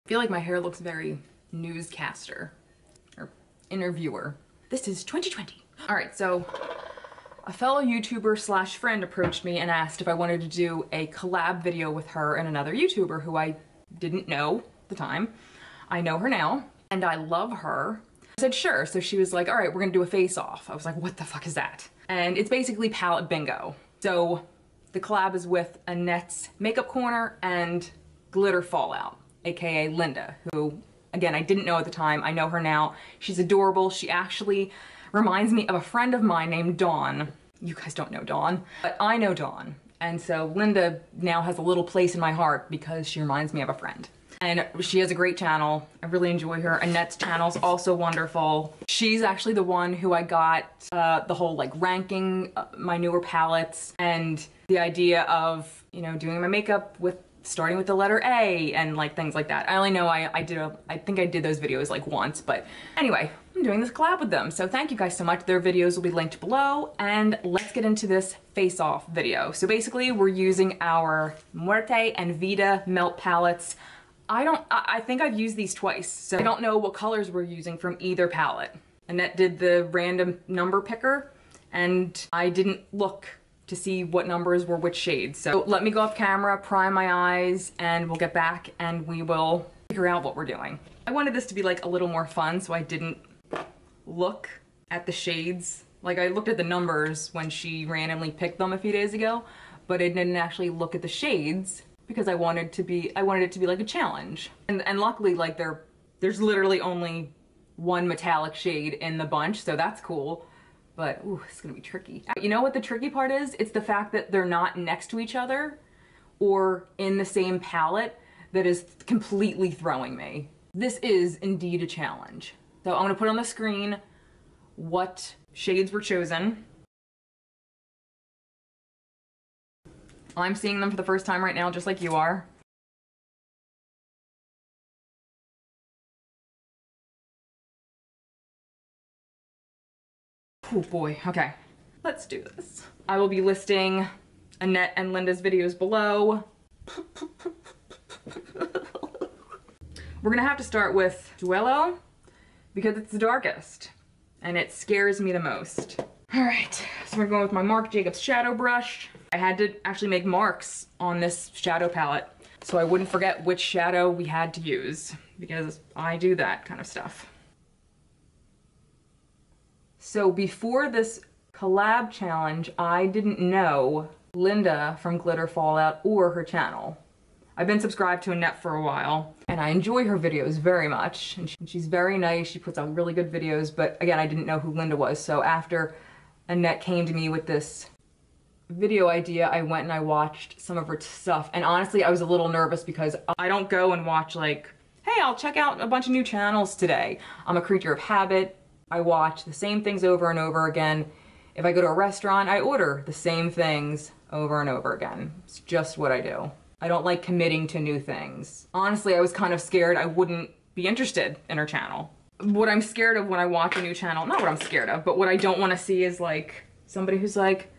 feel like my hair looks very newscaster or interviewer. This is 2020. All right, so a fellow YouTuber slash friend approached me and asked if I wanted to do a collab video with her and another YouTuber who I didn't know at the time. I know her now and I love her. I said, sure. So she was like, all right, we're gonna do a face off. I was like, what the fuck is that? And it's basically palette bingo. So the collab is with Annette's Makeup Corner and Glitter Fallout, AKA Linda, who, again, I didn't know at the time. I know her now. She's adorable. She actually reminds me of a friend of mine named Dawn. You guys don't know Dawn, but I know Dawn. And so Linda now has a little place in my heart because she reminds me of a friend. And she has a great channel. I really enjoy her. Annette's channel's also wonderful. She's actually the one who I got the whole like ranking my newer palettes and the idea of, you know, doing my makeup with starting with the letter A and like things like that. I only know I think I did those videos like once, but anyway, I'm doing this collab with them. So thank you guys so much. Their videos will be linked below, and let's get into this face-off video. So basically we're using our Muerte and Vida melt palettes. I think I've used these twice, so I don't know what colors we're using from either palette. Annette did the random number picker, and I didn't look to see what numbers were which shades. So let me go off camera, prime my eyes, and we'll get back and we will figure out what we're doing. I wanted this to be like a little more fun, so I didn't look at the shades. Like I looked at the numbers when she randomly picked them a few days ago, but I didn't actually look at the shades because I wanted it to be like a challenge. And luckily, like there's literally only one metallic shade in the bunch, so that's cool. But, ooh, it's gonna be tricky. You know what the tricky part is? It's the fact that they're not next to each other or in the same palette that is completely throwing me. This is indeed a challenge. So I'm gonna put on the screen what shades were chosen. I'm seeing them for the first time right now, just like you are. Oh boy, okay, let's do this. I will be listing Annette and Linda's videos below. We're gonna have to start with Duello because it's the darkest and it scares me the most. All right, so we're going with my Marc Jacobs shadow brush. I had to actually make marks on this shadow palette so I wouldn't forget which shadow we had to use because I do that kind of stuff. So before this collab challenge, I didn't know Linda from Glitter Fallout or her channel. I've been subscribed to Annette for a while and I enjoy her videos very much. And she's very nice, she puts out really good videos, but again, I didn't know who Linda was. So after Annette came to me with this video idea, I went and I watched some of her stuff. And honestly, I was a little nervous because I don't go and watch like, hey, I'll check out a bunch of new channels today. I'm a creature of habit. I watch the same things over and over again. If I go to a restaurant, I order the same things over and over again. It's just what I do. I don't like committing to new things. Honestly, I was kind of scared I wouldn't be interested in her channel. What I'm scared of when I watch a new channel, not what I'm scared of, but what I don't want to see is like somebody who's like,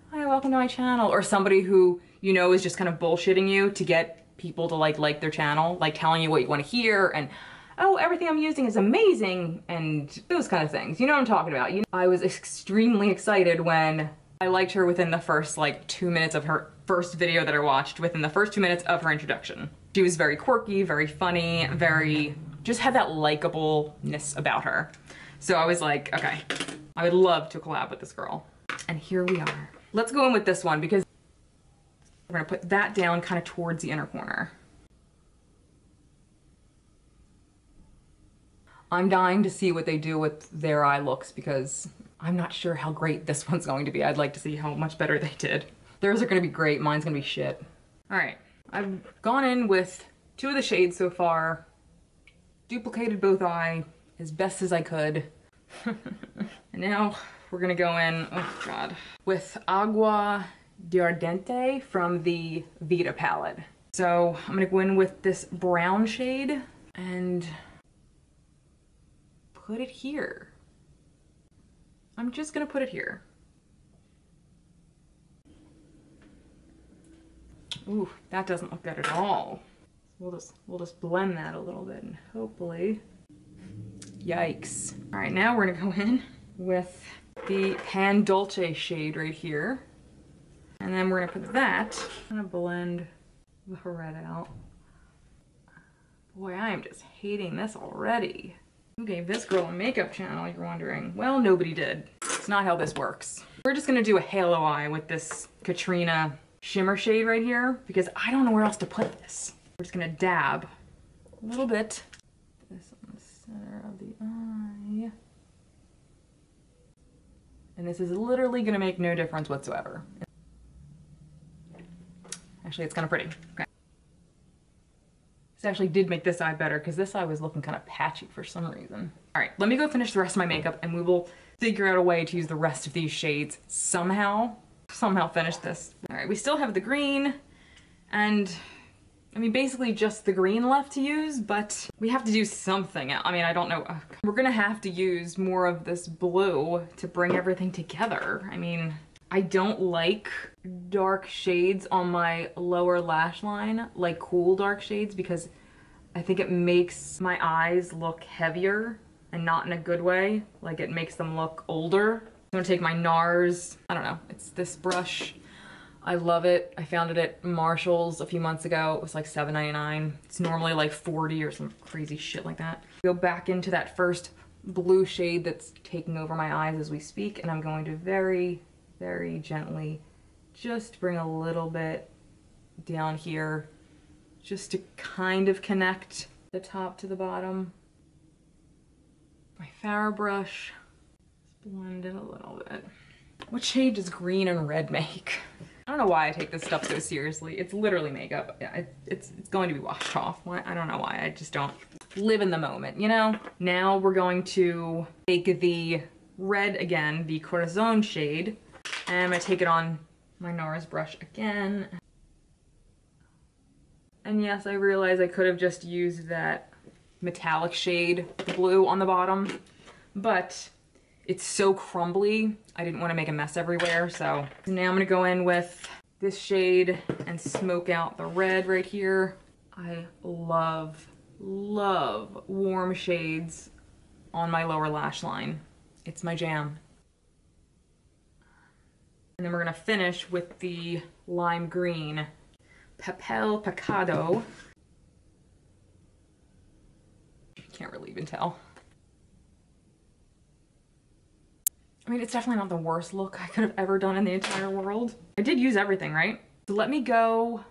hi, welcome to my channel, or somebody who, you know, is just kind of bullshitting you to get people to like their channel, like telling you what you want to hear and, oh, everything I'm using is amazing, and those kind of things. You know what I'm talking about. I was extremely excited when I liked her within the first like 2 minutes of her first video that I watched, within the first 2 minutes of her introduction. She was very quirky, very funny, just had that likableness about her. So I was like, okay, I would love to collab with this girl. And here we are. Let's go in with this one because we're gonna put that down kind of towards the inner corner. I'm dying to see what they do with their eye looks because I'm not sure how great this one's going to be. I'd like to see how much better they did. Theirs are gonna be great, mine's gonna be shit. All right, I've gone in with 2 of the shades so far, duplicated both eye as best as I could. And now we're gonna go in, oh God, with Agua de Ardente from the Vida palette. So I'm gonna go in with this brown shade and put it here. I'm just gonna put it here. Ooh, that doesn't look good at all. we'll just blend that a little bit and hopefully, yikes. All right, now we're gonna go in with the Pan Dolce shade right here. And then we're gonna put that, I'm gonna blend the red out. Boy, I am just hating this already. Who gave this girl a makeup channel, you're wondering? Well, nobody did. It's not how this works. We're just gonna do a halo eye with this Katrina shimmer shade right here because I don't know where else to put this. We're just gonna dab a little bit. This on the center of the eye. And this is literally gonna make no difference whatsoever. Actually, it's kind of pretty. Okay. This actually did make this eye better because this eye was looking kind of patchy for some reason. All right, let me go finish the rest of my makeup and we will figure out a way to use the rest of these shades somehow finish this. All right, we still have the green and I mean, basically just the green left to use, but we have to do something. I mean, I don't know. We're gonna have to use more of this blue to bring everything together. I mean, I don't like dark shades on my lower lash line, like cool dark shades, because I think it makes my eyes look heavier and not in a good way. Like it makes them look older. I'm gonna take my NARS, I don't know, it's this brush. I love it. I found it at Marshall's a few months ago. It was like $7.99. It's normally like $40 or some crazy shit like that. Go back into that first blue shade that's taking over my eyes as we speak, and I'm going to very, very gently just bring a little bit down here just to kind of connect the top to the bottom. My Farrah brush, just blend it a little bit. What shade does green and red make? I don't know why I take this stuff so seriously. It's literally makeup. Yeah, it's going to be washed off. Why? I don't know why. I just don't live in the moment, you know? Now we're going to take the red again, the Corazon shade, and I'm gonna take it on my NARS brush again. And yes, I realize I could have just used that metallic shade, the blue on the bottom, but it's so crumbly, I didn't want to make a mess everywhere, so now I'm gonna go in with this shade and smoke out the red right here. I love, love warm shades on my lower lash line. It's my jam. And then we're gonna finish with the lime green Papel Pecado. Can't really even tell. I mean, it's definitely not the worst look I could have ever done in the entire world. I did use everything, right? So let me go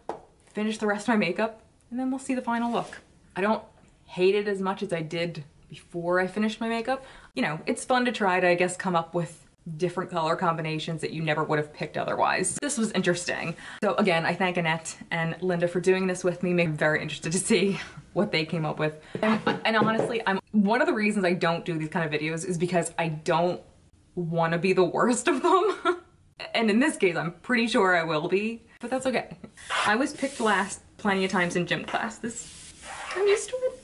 finish the rest of my makeup and then we'll see the final look. I don't hate it as much as I did before I finished my makeup. You know, it's fun to try to, I guess, come up with different color combinations that you never would have picked otherwise. This was interesting. So again, I thank Annette and Linda for doing this with me. I'm very interested to see what they came up with. And honestly, one of the reasons I don't do these kind of videos is because I don't want to be the worst of them. And in this case, I'm pretty sure I will be, but that's okay. I was picked last plenty of times in gym class. I'm used to it.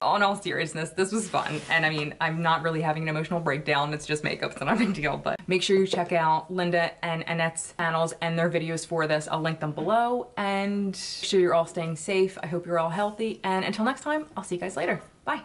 In all seriousness, this was fun. And I mean, I'm not really having an emotional breakdown. It's just makeup, it's not a big deal, but make sure you check out Linda and Annette's channels and their videos for this. I'll link them below, and make sure you're all staying safe. I hope you're all healthy. And until next time, I'll see you guys later. Bye.